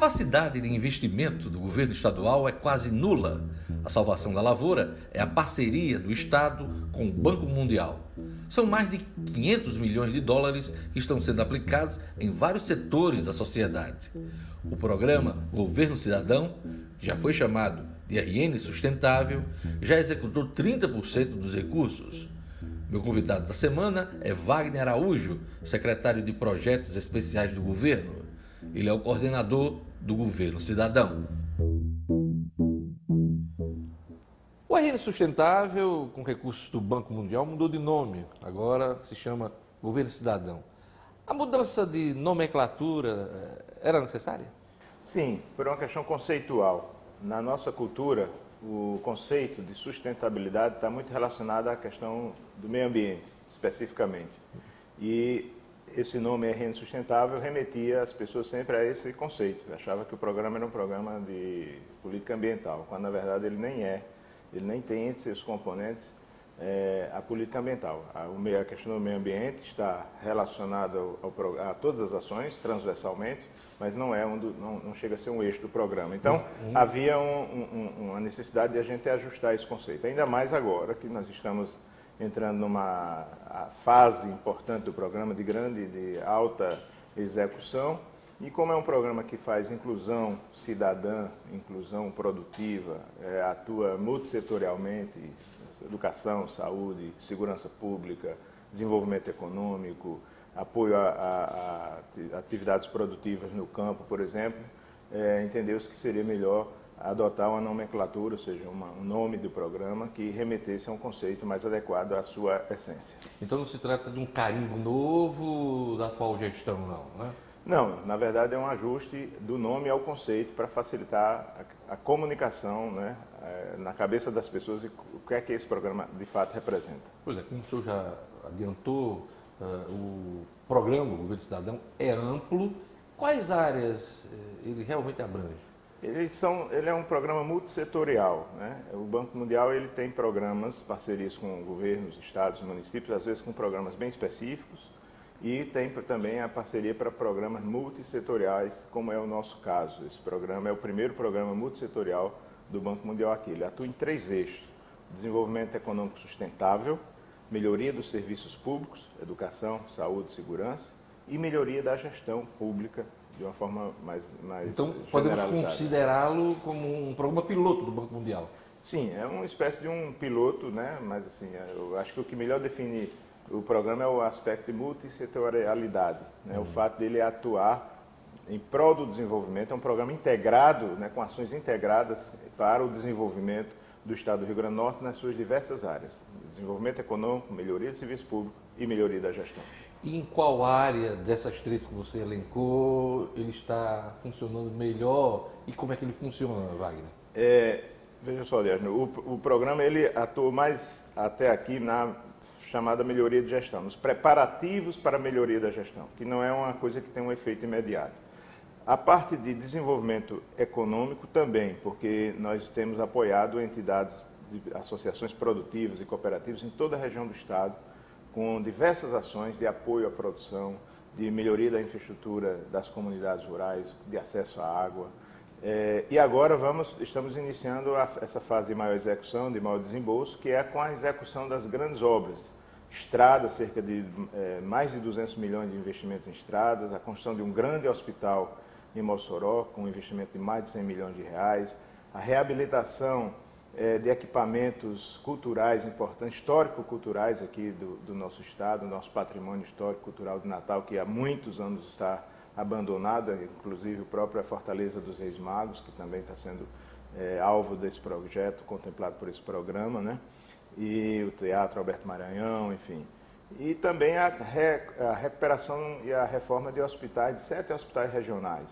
capacidade de investimento do governo estadual é quase nula. A salvação da lavoura é a parceria do Estado com o Banco Mundial. São mais de 500 milhões de dólares que estão sendo aplicados em vários setores da sociedade. O programa Governo Cidadão, que já foi chamado de RN Sustentável, já executou 30% dos recursos. Meu convidado da semana é Wagner Araújo, secretário de Projetos Especiais do Governo. Ele é o coordenador do Governo Cidadão. O RN Sustentável, com recursos do Banco Mundial, mudou de nome. Agora se chama Governo Cidadão. A mudança de nomenclatura era necessária? Sim, por uma questão conceitual. Na nossa cultura, o conceito de sustentabilidade está muito relacionado à questão do meio ambiente, especificamente. E esse nome RN Sustentável remetia as pessoas sempre a esse conceito. Achava que o programa era um programa de política ambiental, quando na verdade ele nem é. Ele nem tem entre seus componentes a política ambiental. A questão do meio ambiente está relacionada a todas as ações, transversalmente, mas não chega a ser um eixo do programa. Então, havia uma necessidade de a gente ajustar esse conceito. Ainda mais agora que nós estamos entrando numa fase importante do programa de alta execução. E como é um programa que faz inclusão cidadã, inclusão produtiva, atua multissetorialmente, educação, saúde, segurança pública, desenvolvimento econômico, apoio a atividades produtivas no campo, por exemplo, entendeu-se que seria melhor adotar uma nomenclatura, ou seja, um nome do programa que remetesse a um conceito mais adequado à sua essência. Então não se trata de um carimbo novo da atual gestão, né? Não, na verdade é um ajuste do nome ao conceito para facilitar a comunicação, né, na cabeça das pessoas e o que é que esse programa de fato representa. Pois é, como o senhor já adiantou, o programa, o Governo Cidadão, é amplo. Quais áreas ele realmente abrange? Ele é um programa multissetorial, né? O Banco Mundial ele tem programas, parcerias com governos, estados, municípios, às vezes com programas bem específicos, e tem também a parceria para programas multissetoriais, como é o nosso caso. Esse programa é o primeiro programa multissetorial do Banco Mundial aqui. Ele atua em 3 eixos: desenvolvimento econômico sustentável, melhoria dos serviços públicos, educação, saúde, segurança, e melhoria da gestão pública de uma forma mais Então, podemos considerá-lo como um programa piloto do Banco Mundial? Sim, é uma espécie de um piloto, né? Mas assim, eu acho que o que melhor define o programa é o aspecto de multissetorialidade, né? O fato dele atuar em prol do desenvolvimento. É um programa integrado, né, com ações integradas para o desenvolvimento do Estado do Rio Grande do Norte nas suas diversas áreas: desenvolvimento econômico, melhoria do serviço público e melhoria da gestão. E em qual área dessas 3 que você elencou ele está funcionando melhor e como é que ele funciona, Wagner? Veja só, Diágio, o programa ele atua mais até aqui na chamada melhoria de gestão, nos preparativos para a melhoria da gestão, que não é uma coisa que tem um efeito imediato. A parte de desenvolvimento econômico também, porque nós temos apoiado entidades, associações produtivas e cooperativas em toda a região do Estado, com diversas ações de apoio à produção, de melhoria da infraestrutura das comunidades rurais, de acesso à água. E agora estamos iniciando essa fase de maior execução, de maior desembolso, que é com a execução das grandes obras. Estradas, cerca de mais de 200 milhões de investimentos em estradas, a construção de um grande hospital em Mossoró, com um investimento de mais de 100 milhões de reais, a reabilitação de equipamentos culturais importantes, histórico-culturais aqui do nosso estado, nosso patrimônio histórico-cultural de Natal, que há muitos anos está abandonado, inclusive a própria Fortaleza dos Reis Magos, que também está sendo alvo desse projeto, contemplado por esse programa, né? E o Teatro Alberto Maranhão, enfim. E também a recuperação e a reforma de hospitais, de 7 hospitais regionais.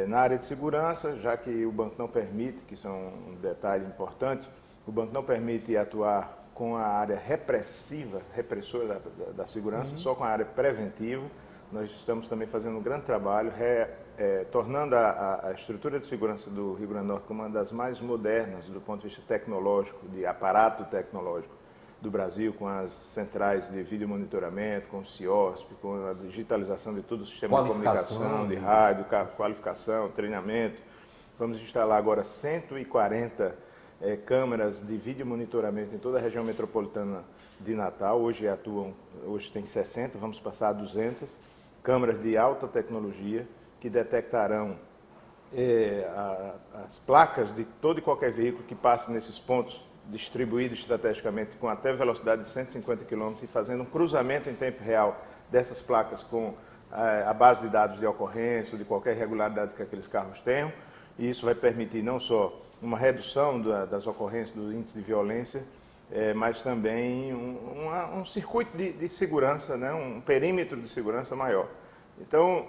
Na área de segurança, já que o banco não permite, que isso é um detalhe importante, o banco não permite atuar com a área repressora da segurança, só com a área preventiva. Nós estamos também fazendo um grande trabalho, tornando a estrutura de segurança do Rio Grande do Norte como uma das mais modernas do ponto de vista tecnológico, de aparato tecnológico do Brasil, com as centrais de vídeo monitoramento, com o CIOSP, com a digitalização de todo o sistema de comunicação, de rádio, qualificação, treinamento. Vamos instalar agora 140 câmeras de vídeo monitoramento em toda a região metropolitana de Natal. Hoje tem 60, vamos passar a 200 câmeras de alta tecnologia que detectarão as placas de todo e qualquer veículo que passe nesses pontos distribuídos estrategicamente com até velocidade de 150 km e fazendo um cruzamento em tempo real dessas placas com a base de dados de ocorrência ou de qualquer irregularidade que aqueles carros tenham. E isso vai permitir não só uma redução das ocorrências, do índice de violência, mas também um circuito de segurança, né? Um perímetro de segurança maior. Então,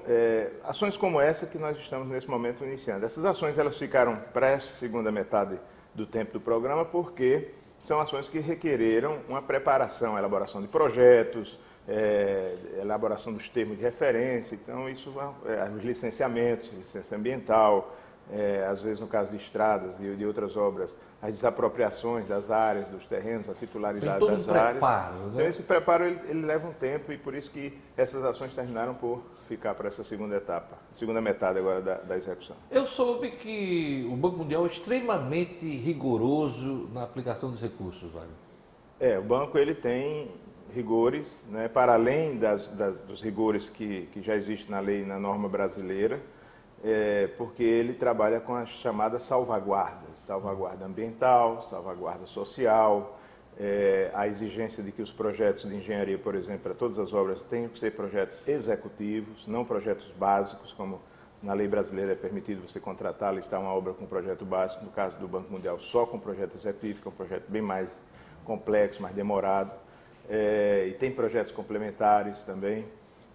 ações como essa que nós estamos nesse momento iniciando. Essas ações elas ficaram para essa segunda metade do tempo do programa porque são ações que requereram uma preparação, elaboração de projetos, elaboração dos termos de referência, então isso, os licenciamentos, licença ambiental, às vezes no caso de estradas e de outras obras, as desapropriações das áreas, dos terrenos, a titularidade das áreas. Preparo, né? Então esse preparo ele leva um tempo e por isso que essas ações terminaram por ficar para essa segunda etapa, segunda metade agora da execução. Eu soube que o Banco Mundial é extremamente rigoroso na aplicação dos recursos, Wagner. O banco ele tem rigores, né, para além dos rigores que já existem na lei e na norma brasileira, porque ele trabalha com as chamadas salvaguardas, salvaguarda ambiental, salvaguarda social, a exigência de que os projetos de engenharia, por exemplo, para todas as obras tenham que ser projetos executivos, não projetos básicos, como na lei brasileira é permitido você contratar, listar uma obra com projeto básico, no caso do Banco Mundial só com projeto executivo, que é um projeto bem mais complexo, mais demorado, e tem projetos complementares também,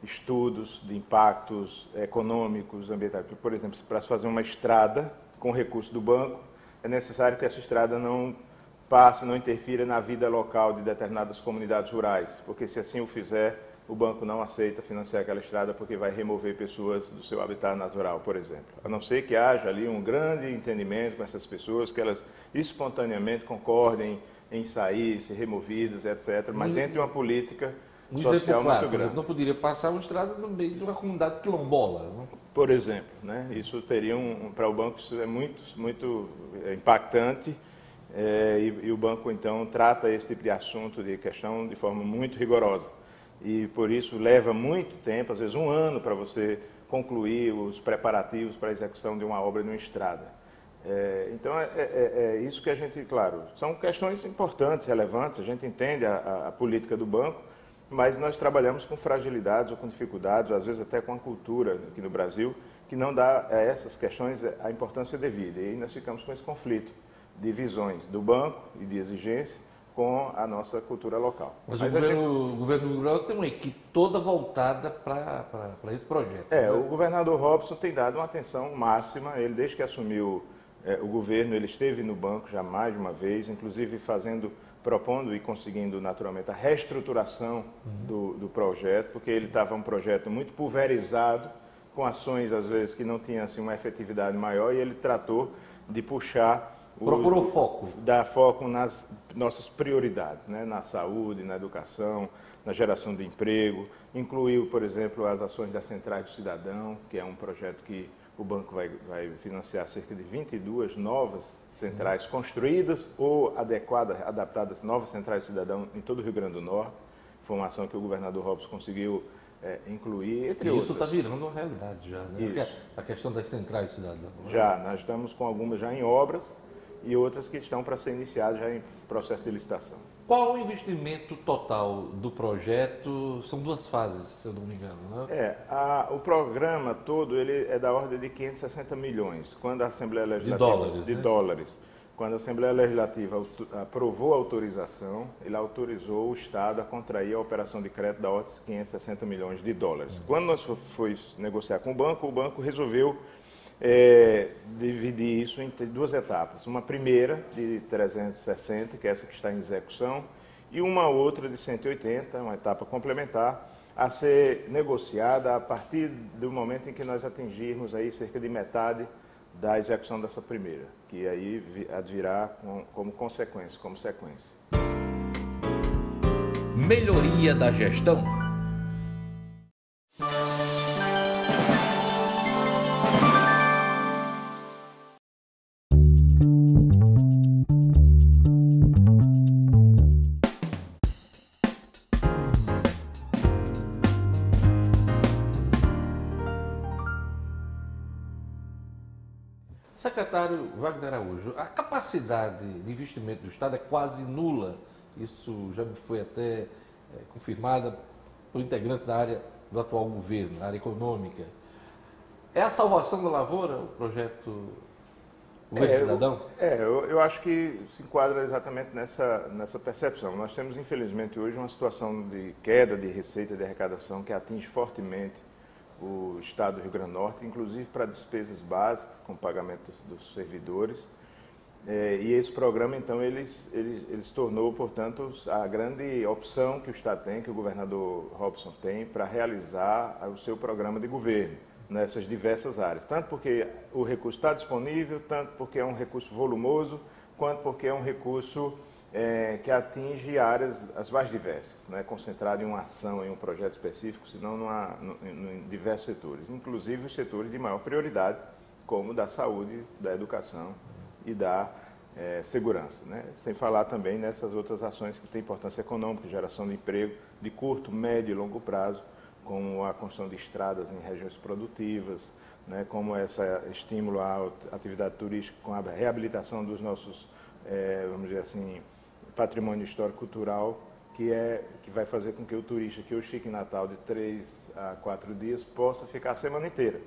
estudos de impactos econômicos, ambientais. Por exemplo, para se fazer uma estrada com recurso do banco, é necessário que essa estrada não passe, não interfira na vida local de determinadas comunidades rurais, porque se assim o fizer, o banco não aceita financiar aquela estrada porque vai remover pessoas do seu habitat natural, por exemplo. A não ser que haja ali um grande entendimento com essas pessoas, que elas espontaneamente concordem em sair, ser removidas, etc. Mas entre uma política social muito grande. Não poderia passar uma estrada no meio de uma comunidade quilombola, não? Por exemplo, né? Isso teria para o banco isso é muito impactante e o banco então trata esse tipo de assunto, de questão, de forma muito rigorosa. E por isso leva muito tempo, às vezes um ano, para você concluir os preparativos para a execução de uma obra de uma estrada. Então é isso que a gente, claro, são questões importantes, relevantes, a gente entende a política do banco, mas nós trabalhamos com fragilidades ou com dificuldades, às vezes até com a cultura aqui no Brasil, que não dá a essas questões a importância devida. E aí nós ficamos com esse conflito de visões do banco e de exigência com a nossa cultura local. Mas o governo rural tem uma equipe toda voltada para esse projeto. Né? O governador Robson tem dado uma atenção máxima, ele desde que assumiu o governo, ele esteve no banco já mais de uma vez, inclusive propondo e conseguindo naturalmente a reestruturação do projeto, porque ele estava um projeto muito pulverizado, com ações às vezes que não tinham assim, uma efetividade maior, e ele tratou de puxar procurou foco. Dar foco nas nossas prioridades, né? Na saúde, na educação, na geração de emprego. Incluiu, por exemplo, as ações das Centrais do Cidadão, que é um projeto que o banco vai financiar cerca de 22 novas centrais construídas ou adaptadas, novas Centrais do Cidadão em todo o Rio Grande do Norte. Foi uma ação que o governador Robson conseguiu incluir, entre outras. Isso está virando uma realidade já, né? A questão das Centrais do Cidadão. Né? Já, nós estamos com algumas já em obras, e outras que estão para ser iniciadas já em processo de licitação. Qual o investimento total do projeto? São 2 fases, se eu não me engano, né? O programa todo ele é da ordem de 560 milhões. Quando a Assembleia Legislativa... De dólares. Quando a Assembleia Legislativa aprovou a autorização, ele autorizou o Estado a contrair a operação de crédito da ordem de 560 milhões de dólares. Quando nós fomos negociar com o banco resolveu dividir isso em 2 etapas. Uma primeira de 360, que é essa que está em execução, e uma outra de 180, uma etapa complementar, a ser negociada a partir do momento em que nós atingirmos aí cerca de metade da execução dessa primeira, que aí virá como consequência, como sequência. melhoria da gestão? Secretário Wagner Araújo, a capacidade de investimento do Estado é quase nula. Isso já me foi até confirmada por integrantes da área do atual governo, na área econômica. É a salvação da lavoura, o projeto Governo Cidadão? Eu acho que se enquadra exatamente nessa percepção. Nós temos, infelizmente, hoje uma situação de queda de receita de arrecadação que atinge fortemente o Estado do Rio Grande do Norte, inclusive para despesas básicas, com pagamento dos servidores. E esse programa, então, ele se tornou, portanto, a grande opção que o Estado tem, que o governador Robson tem, para realizar o seu programa de governo nessas diversas áreas. Tanto porque o recurso está disponível, tanto porque é um recurso volumoso, quanto porque é um recurso que atinge áreas as mais diversas, não é concentrado em uma ação, em um projeto específico, senão em diversos setores, inclusive os setores de maior prioridade, como da saúde, da educação e da segurança, né? Sem falar também nessas outras ações que têm importância econômica, geração de emprego de curto, médio e longo prazo, como a construção de estradas em regiões produtivas, né? Como esse estímulo à atividade turística com a reabilitação dos nossos, vamos dizer assim, patrimônio histórico-cultural, que vai fazer com que o turista que hoje fica em Natal de 3 a 4 dias possa ficar a semana inteira.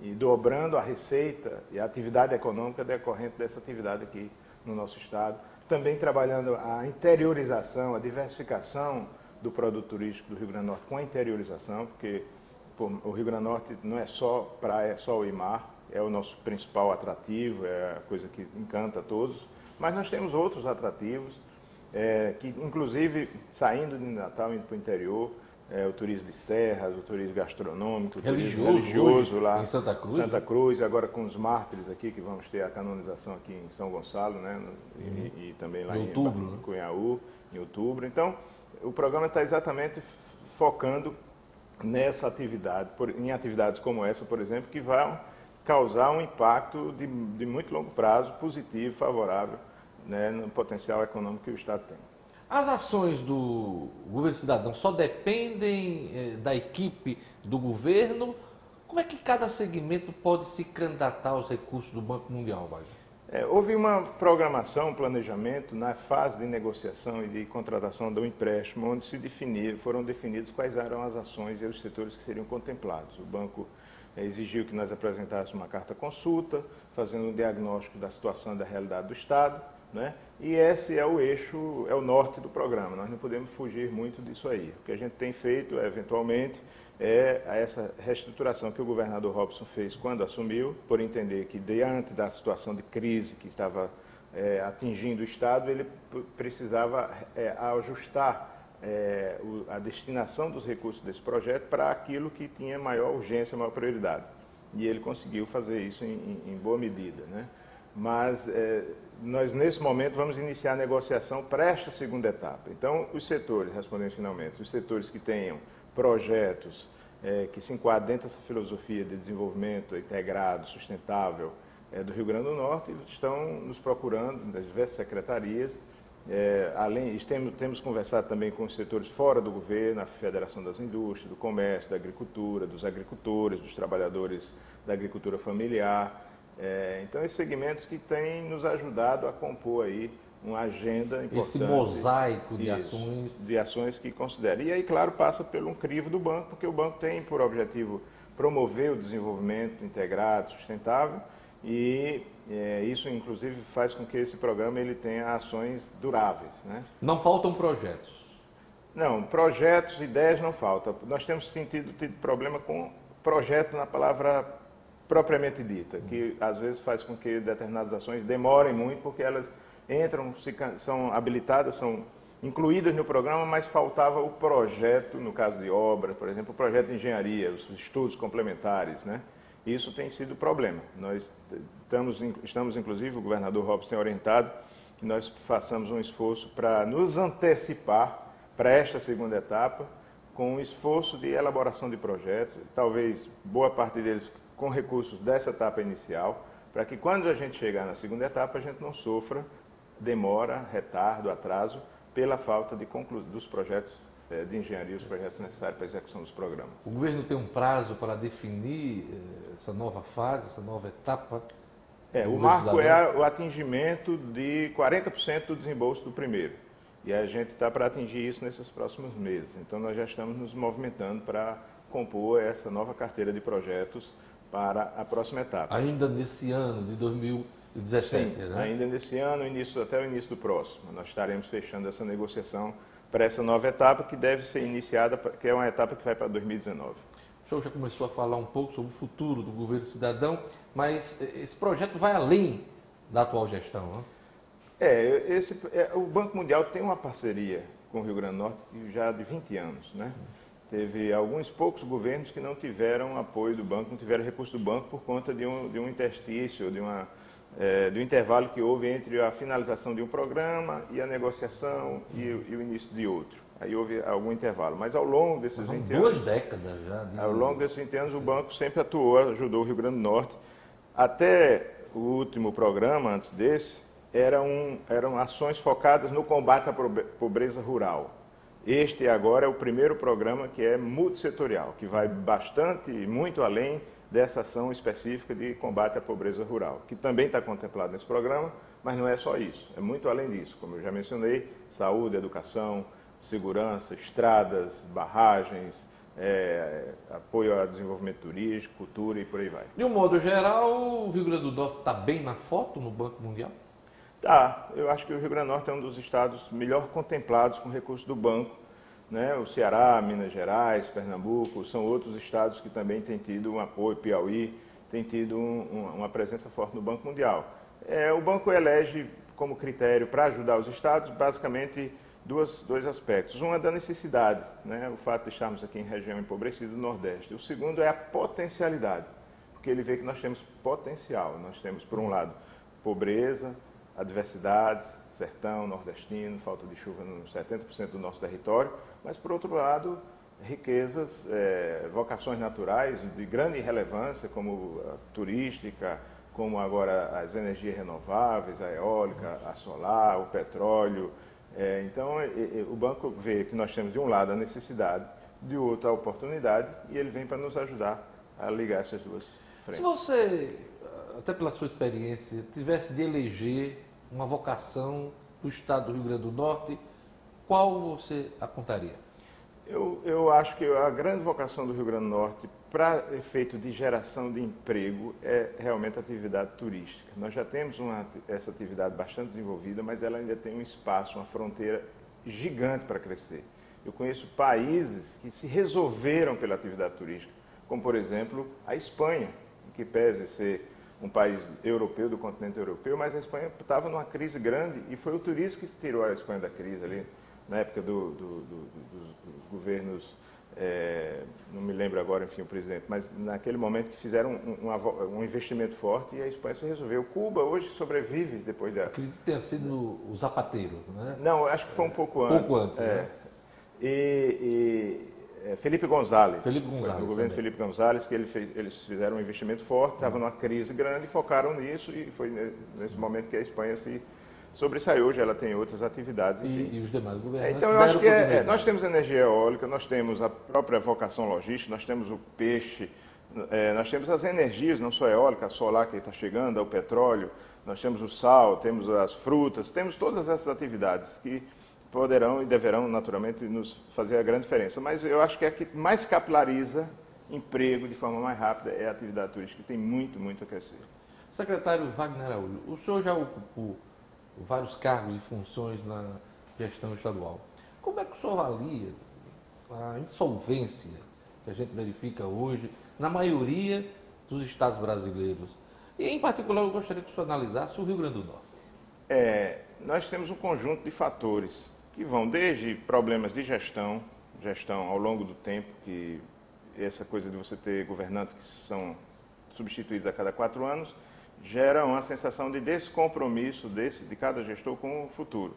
E dobrando a receita e a atividade econômica decorrente dessa atividade aqui no nosso estado. Também trabalhando a interiorização, a diversificação do produto turístico do Rio Grande do Norte com a interiorização, porque o Rio Grande do Norte não é só praia, sol e mar, é o nosso principal atrativo, é a coisa que encanta a todos, mas nós temos outros atrativos, que inclusive saindo de Natal indo para o interior, o turismo de serras, o turismo gastronômico, o turismo religioso lá em Santa Cruz. Santa Cruz, agora com os mártires aqui, que vamos ter a canonização aqui em São Gonçalo, né? E também lá em Cunhaú, em outubro. Então, o programa está exatamente focando nessa atividade, em atividades como essa, por exemplo, que vão causar um impacto de muito longo prazo, positivo, favorável, né, no potencial econômico que o Estado tem. As ações do Governo Cidadão só dependem da equipe do governo? Como é que cada segmento pode se candidatar aos recursos do Banco Mundial, Wagner? Houve uma programação, um planejamento na fase de negociação e de contratação do empréstimo, onde foram definidos quais eram as ações e os setores que seriam contemplados. O banco exigiu que nós apresentássemos uma carta consulta, fazendo um diagnóstico da situação e da realidade do Estado, né? E esse é o eixo, é o norte do programa. Nós não podemos fugir muito disso aí. O que a gente tem feito, eventualmente, essa reestruturação que o governador Robson fez quando assumiu, por entender que, diante da situação de crise que estava atingindo o Estado, ele precisava ajustar a destinação dos recursos desse projeto para aquilo que tinha maior urgência, maior prioridade. E ele conseguiu fazer isso em boa medida, né? Mas nós, nesse momento, vamos iniciar a negociação para esta segunda etapa. Então, os setores, respondendo finalmente, os setores que tenham projetos que se enquadram dentro dessa filosofia de desenvolvimento integrado, sustentável do Rio Grande do Norte, estão nos procurando das diversas secretarias. Temos conversado também com os setores fora do governo, a Federação das Indústrias, do Comércio, da Agricultura, dos agricultores, dos trabalhadores da agricultura familiar. Então, esses segmentos que têm nos ajudado a compor aí uma agenda importante. Esse mosaico de ações. De ações que considera. E aí, claro, passa pelo crivo do banco, porque o banco tem por objetivo promover o desenvolvimento integrado, sustentável, e isso, inclusive, faz com que esse programa ele tenha ações duráveis, né? Não faltam projetos? Não, projetos, ideias não faltam. Nós temos tido problema com projeto na palavra propriamente dita, que às vezes faz com que determinadas ações demorem muito, porque elas entram, são habilitadas, são incluídas no programa, mas faltava o projeto, no caso de obra, por exemplo, o projeto de engenharia, os estudos complementares, né? Isso tem sido o problema. Nós estamos, inclusive, o governador Robson tem orientado que nós façamos um esforço para nos antecipar para esta segunda etapa, com um esforço de elaboração de projetos, talvez boa parte deles com recursos dessa etapa inicial, para que quando a gente chegar na segunda etapa, a gente não sofra demora, retardo, atraso, pela falta de dos projetos de engenharia, os projetos necessários para a execução dos programas. O governo tem um prazo para definir essa nova fase, essa nova etapa? O marco é o atingimento de 40% do desembolso do primeiro. E a gente está para atingir isso nesses próximos meses. Então, nós já estamos nos movimentando para compor essa nova carteira de projetos para a próxima etapa. Ainda nesse ano de 2017, Sim, né? ainda nesse ano, até o início do próximo. Nós estaremos fechando essa negociação para essa nova etapa, que deve ser iniciada, que é uma etapa que vai para 2019. O senhor já começou a falar um pouco sobre o futuro do governo cidadão, mas esse projeto vai além da atual gestão, né? O Banco Mundial tem uma parceria com o Rio Grande do Norte já de 20 anos, né? Teve alguns poucos governos que não tiveram apoio do banco, não tiveram recurso do banco por conta de um interstício, de um intervalo que houve entre a finalização de um programa e a negociação e o início de outro. Aí houve algum intervalo. Mas ao longo desses 20 anos... 2 décadas já. Ao longo desses 20 anos, o banco sempre atuou, ajudou o Rio Grande do Norte. Até o último programa, antes desse, eram ações focadas no combate à pobreza rural. Este agora é o primeiro programa que é multissetorial, que vai muito além dessa ação específica de combate à pobreza rural, que também está contemplado nesse programa, mas não é só isso, é muito além disso. Como eu já mencionei, saúde, educação, segurança, estradas, barragens, apoio ao desenvolvimento turístico, cultura e por aí vai. De um modo geral, o Rio Grande do Norte está bem na foto no Banco Mundial? Tá, eu acho que o Rio Grande do Norte é um dos estados melhor contemplados com recursos do banco, né? O Ceará, Minas Gerais, Pernambuco, são outros estados que também têm tido um apoio, Piauí, tem tido uma presença forte no Banco Mundial. O banco elege como critério para ajudar os estados, basicamente, dois aspectos. Um é da necessidade, né? O fato de estarmos aqui em região empobrecida do Nordeste. O segundo é a potencialidade, porque ele vê que nós temos potencial. Nós temos, por um lado, pobreza, adversidades, sertão, nordestino, falta de chuva em 70% do nosso território, mas, por outro lado, riquezas, vocações naturais de grande relevância, como a turística, como agora as energias renováveis, a eólica, a solar, o petróleo. Então, o banco vê que nós temos, de um lado, a necessidade, de outro, a oportunidade, e ele vem para nos ajudar a ligar essas duas frentes. Se você, até pela sua experiência, tivesse de eleger uma vocação do estado do Rio Grande do Norte, qual você apontaria? Eu acho que a grande vocação do Rio Grande do Norte, para efeito de geração de emprego, é realmente a atividade turística. Nós já temos essa atividade bastante desenvolvida, mas ela ainda tem um espaço, uma fronteira gigante para crescer. Eu conheço países que se resolveram pela atividade turística, como, por exemplo, a Espanha, que pese ser um país europeu, do continente europeu, mas a Espanha estava numa crise grande e foi o turismo que tirou a Espanha da crise ali, na época dos governos, não me lembro agora, enfim, o presidente, mas naquele momento que fizeram um investimento forte e a Espanha se resolveu. Cuba hoje sobrevive depois da... Acredito que tenha sido o Zapatero, né? Não, acho que foi um pouco antes. Pouco antes, né? Felipe González. No governo de Felipe González, que eles fizeram um investimento forte, estava numa crise grande, focaram nisso e foi nesse momento que a Espanha se sobressaiu. Hoje ela tem outras atividades, enfim. E os demais governantes. Então, eu acho que nós temos energia eólica, nós temos a própria vocação logística, nós temos o peixe, nós temos as energias, não só a eólica, a solar que está chegando, o petróleo, nós temos o sal, temos as frutas, temos todas essas atividades que poderão e deverão, naturalmente, nos fazer a grande diferença. Mas eu acho que a que mais capilariza emprego de forma mais rápida é a atividade turística, que tem muito, muito a crescer. Secretário Wagner Araújo, o senhor já ocupou vários cargos e funções na gestão estadual. Como é que o senhor avalia a insolvência que a gente verifica hoje na maioria dos estados brasileiros? E, em particular, eu gostaria que o senhor analisasse o Rio Grande do Norte. Nós temos um conjunto de fatores que vão desde problemas de gestão ao longo do tempo, que essa coisa de você ter governantes que são substituídos a cada 4 anos, gera uma sensação de descompromisso de cada gestor com o futuro.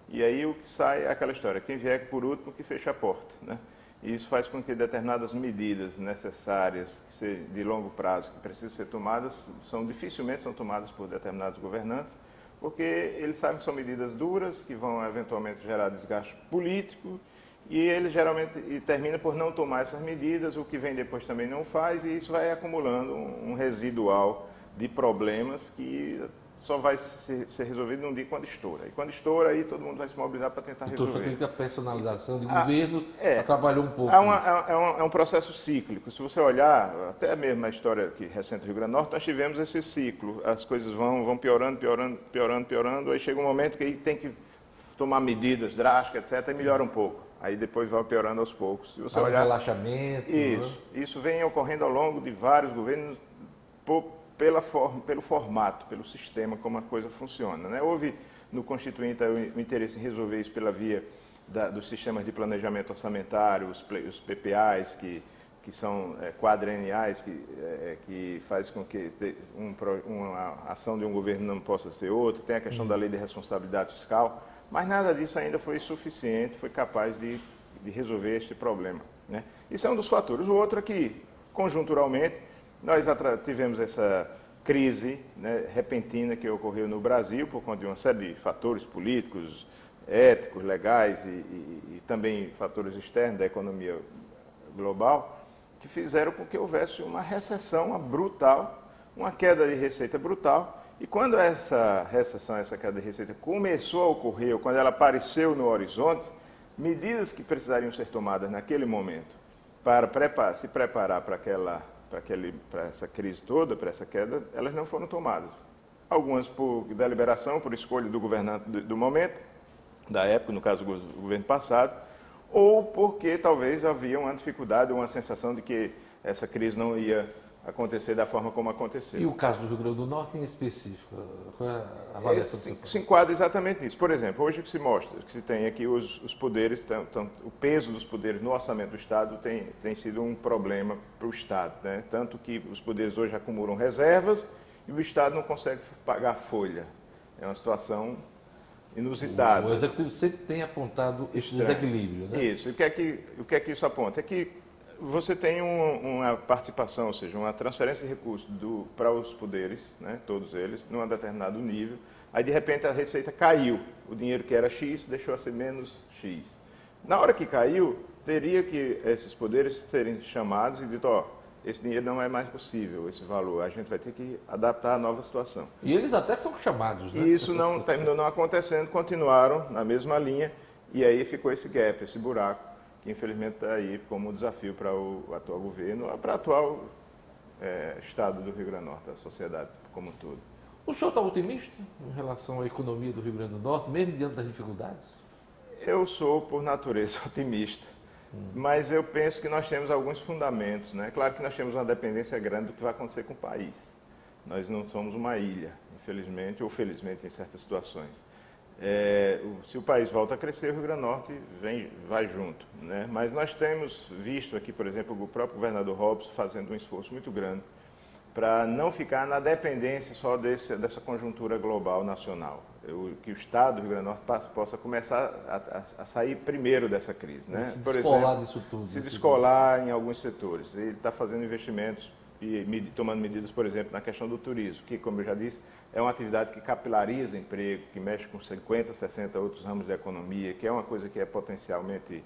E aí o que sai é aquela história, quem vier por último que fecha a porta, né? E isso faz com que determinadas medidas necessárias, de longo prazo, que precisam ser tomadas, dificilmente são tomadas por determinados governantes, porque eles sabem que são medidas duras, que vão eventualmente gerar desgaste político, e eles geralmente terminam por não tomar essas medidas, o que vem depois também não faz, e isso vai acumulando um residual de problemas que só vai ser resolvido num dia quando estoura. E quando estoura, aí todo mundo vai se mobilizar para tentar resolver. Então, você acredita que a personalização de governos atrapalhou um pouco? É um processo cíclico. Se você olhar, até mesmo a história aqui recente do Rio Grande do Norte, nós tivemos esse ciclo. As coisas vão piorando, aí chega um momento que aí tem que tomar medidas drásticas, etc., e melhora um pouco. Aí depois vai piorando aos poucos. Se você olhar, relaxamento. Isso vem ocorrendo ao longo de vários governos pelo formato, pelo sistema, como a coisa funciona, né? Houve no Constituinte o interesse em resolver isso pela via dos sistemas de planejamento orçamentário, os PPAs, que são quadrienais, que faz com que uma ação de um governo não possa ser outra. Tem a questão da lei de responsabilidade fiscal, mas nada disso ainda foi suficiente, foi capaz de resolver este problema, né? Isso é um dos fatores. O outro é que, conjunturalmente, nós tivemos essa crise, né, repentina que ocorreu no Brasil por conta de uma série de fatores políticos, éticos, legais e também fatores externos da economia global, que fizeram com que houvesse uma recessão brutal, uma queda de receita brutal. E quando essa recessão, essa queda de receita começou a ocorrer, quando ela apareceu no horizonte, medidas que precisariam ser tomadas naquele momento para se preparar para essa crise toda, para essa queda, elas não foram tomadas. Algumas por deliberação, por escolha do governante do momento, da época, no caso do governo passado, ou porque talvez havia uma dificuldade, uma sensação de que essa crise não ia acontecer da forma como aconteceu. E o caso do Rio Grande do Norte em específico? Qual é a avaliação? Se enquadra exatamente nisso. Por exemplo, hoje o que se mostra, que se tem aqui os poderes, o peso dos poderes no orçamento do Estado tem sido um problema para o Estado, né? Tanto que os poderes hoje acumulam reservas e o Estado não consegue pagar a folha. É uma situação inusitada. O Executivo sempre tem apontado este desequilíbrio, né? Isso. E o que é que isso aponta? É que você tem uma participação, ou seja, uma transferência de recursos para os poderes, né, todos eles, num determinado nível. Aí, de repente, a receita caiu. O dinheiro que era X deixou a ser menos X. Na hora que caiu, teria que esses poderes serem chamados e dito, esse dinheiro não é mais possível, esse valor. A gente vai ter que adaptar à nova situação. E eles até são chamados, né? E isso terminou não acontecendo, continuaram na mesma linha, e aí ficou esse gap, esse buraco, que infelizmente está aí como desafio para o atual governo, para o atual Estado do Rio Grande do Norte, a sociedade como um todo. O senhor está otimista em relação à economia do Rio Grande do Norte, mesmo diante das dificuldades? Eu sou, por natureza, otimista, mas eu penso que nós temos alguns fundamentos, né? Claro que nós temos uma dependência grande do que vai acontecer com o país. Nós não somos uma ilha, infelizmente, ou felizmente em certas situações. Se o país volta a crescer, o Rio Grande do Norte vai junto, né? Mas nós temos visto aqui, por exemplo, o próprio governador Robson fazendo um esforço muito grande para não ficar na dependência só dessa conjuntura global nacional. Que o Estado do Rio Grande do Norte possa começar a sair primeiro dessa crise, né? Se descolar disso tudo. Se descolar em alguns setores. Ele está fazendo investimentos e tomando medidas, por exemplo, na questão do turismo, que, como eu já disse, é uma atividade que capilariza emprego, que mexe com 50, 60 outros ramos da economia, que é uma coisa que é potencialmente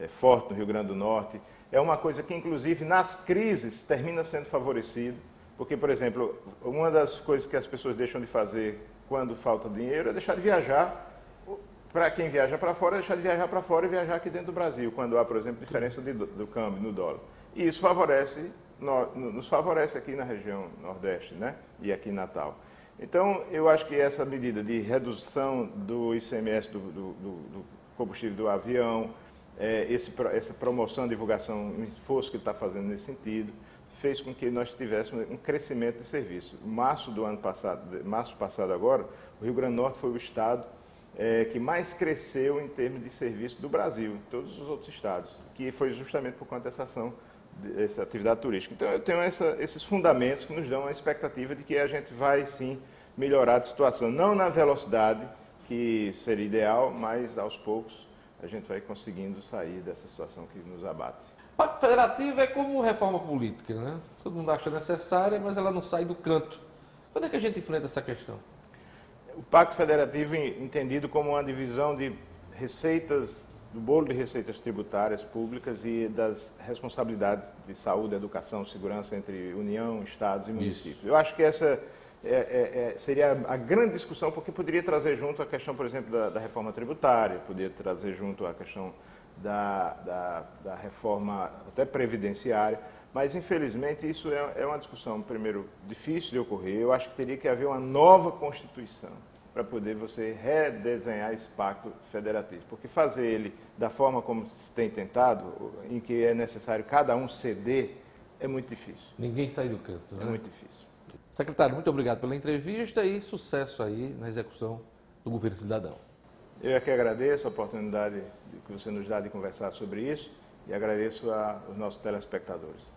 forte no Rio Grande do Norte. É uma coisa que, inclusive, nas crises, termina sendo favorecido, porque, por exemplo, uma das coisas que as pessoas deixam de fazer quando falta dinheiro é deixar de viajar. Para quem viaja para fora, deixar de viajar para fora e viajar aqui dentro do Brasil, quando há, por exemplo, diferença do câmbio no dólar. E isso nos favorece aqui na região Nordeste, né? E aqui em Natal. Então, eu acho que essa medida de redução do ICMS do combustível do avião, essa promoção, divulgação, um esforço que ele está fazendo nesse sentido, fez com que nós tivéssemos um crescimento de serviço. Março passado agora, o Rio Grande do Norte foi o estado que mais cresceu em termos de serviço do Brasil, todos os outros estados, que foi justamente por conta dessa ação, dessa atividade turística. Então, eu tenho esses fundamentos que nos dão a expectativa de que a gente vai, sim, melhorar a situação, não na velocidade que seria ideal, mas aos poucos a gente vai conseguindo sair dessa situação que nos abate. O Pacto Federativo é como reforma política, né? Todo mundo acha necessária, mas ela não sai do canto. Quando é que a gente enfrenta essa questão? O Pacto Federativo entendido como uma divisão de receitas, do bolo de receitas tributárias públicas e das responsabilidades de saúde, educação, segurança entre União, Estados e municípios. Isso. Eu acho que essa seria a grande discussão, porque poderia trazer junto a questão, por exemplo, da reforma tributária, poderia trazer junto a questão da reforma até previdenciária, mas infelizmente isso é uma discussão, primeiro, difícil de ocorrer. Eu acho que teria que haver uma nova Constituição para poder você redesenhar esse pacto federativo, porque fazer ele da forma como se tem tentado, em que é necessário cada um ceder, é muito difícil. Ninguém sai do canto, né? É muito difícil. Secretário, muito obrigado pela entrevista e sucesso aí na execução do governo cidadão. Eu é que agradeço a oportunidade que você nos dá de conversar sobre isso e agradeço aos nossos telespectadores.